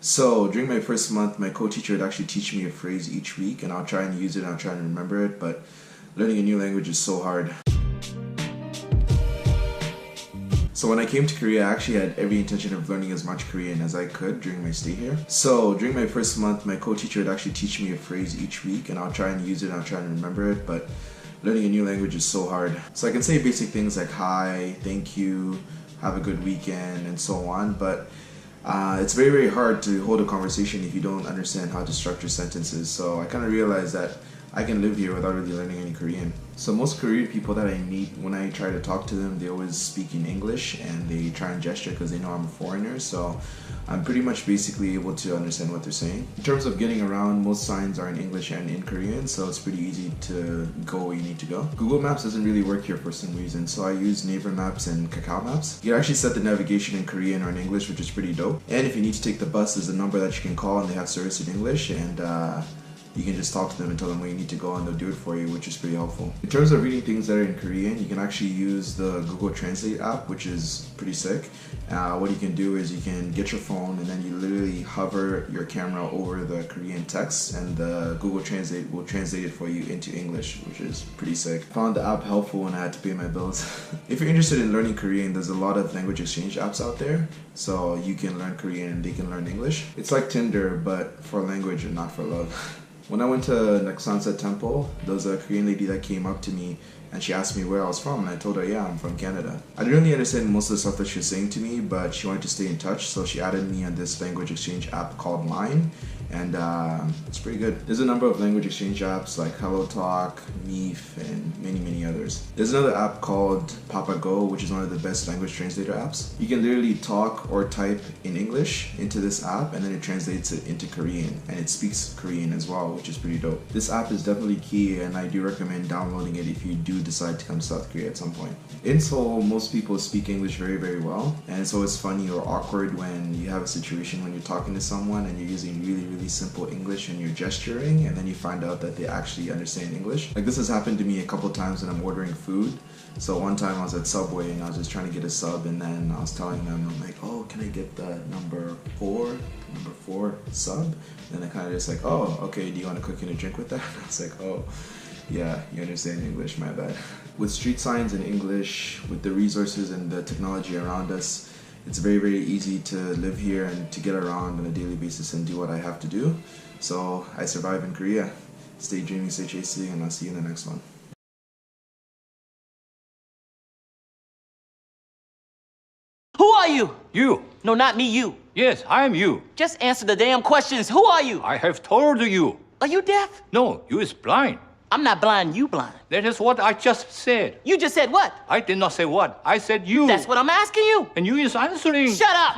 So during my first month, my co-teacher would actually teach me a phrase each week, and I'll try and use it and I'll try and remember it, but learning a new language is so hard. So when I came to Korea, I actually had every intention of learning as much Korean as I could during my stay here. So during my first month, my co-teacher would actually teach me a phrase each week, and I'll try and use it and I'll try and remember it, but learning a new language is so hard. So I can say basic things like hi, thank you, have a good weekend, and so on, but it's very, very hard to hold a conversation if you don't understand how to structure sentences. So I kind of realized that I can live here without really learning any Korean. So most Korean people that I meet, when I try to talk to them, they always speak in English and they try and gesture because they know I'm a foreigner. So I'm pretty much basically able to understand what they're saying. In terms of getting around, most signs are in English and in Korean, so it's pretty easy to go where you need to go. Google Maps doesn't really work here for some reason, so I use Naver Maps and Kakao Maps. You can actually set the navigation in Korean or in English, which is pretty dope. And if you need to take the bus, there's a number that you can call and they have service in English, and you can just talk to them and tell them where you need to go and they'll do it for you, which is pretty helpful. In terms of reading things that are in Korean, you can actually use the Google Translate app, which is pretty sick. What you can do is you can get your phone and then you literally hover your camera over the Korean text and the Google Translate will translate it for you into English, which is pretty sick. I found the app helpful when I had to pay my bills. If you're interested in learning Korean, there's a lot of language exchange apps out there, so you can learn Korean and they can learn English. It's like Tinder, but for language and not for love. When I went to Naksansa Temple, there was a Korean lady that came up to me and she asked me where I was from, and I told her, yeah, I'm from Canada. I didn't really understand most of the stuff that she was saying to me, but she wanted to stay in touch, so she added me on this language exchange app called Line, and it's pretty good. There's a number of language exchange apps like HelloTalk, Meef, and many, many others. There's another app called Papago, which is one of the best language translator apps. You can literally talk or type in English into this app, and then it translates it into Korean, and it speaks Korean as well, which is pretty dope. This app is definitely key, and I do recommend downloading it if you do decide to come to South Korea at some point. In Seoul, most people speak English very, very well, and it's always funny or awkward when you have a situation when you're talking to someone and you're using really, really simple English and you're gesturing, and then you find out that they actually understand English. Like, this has happened to me a couple times when I'm ordering food. So one time I was at Subway and I was just trying to get a sub, and then I was telling them, I'm like, oh, can I get the number four sub? And they kind of just like, oh, okay, do you want to cook and a drink with that? And I was like, oh, yeah, you understand English, my bad. With street signs in English, with the resources and the technology around us, it's very, very easy to live here and to get around on a daily basis and do what I have to do. So I survive in Korea. Stay dreaming, stay chasing, and I'll see you in the next one. Who are you? You. No, not me, you. Yes, I am you. Just answer the damn questions. Who are you? I have told you. Are you deaf? No, you is blind. I'm not blind, you blind. That is what I just said. You just said what? I did not say what. I said you. That's what I'm asking you. And you is answering. Shut up!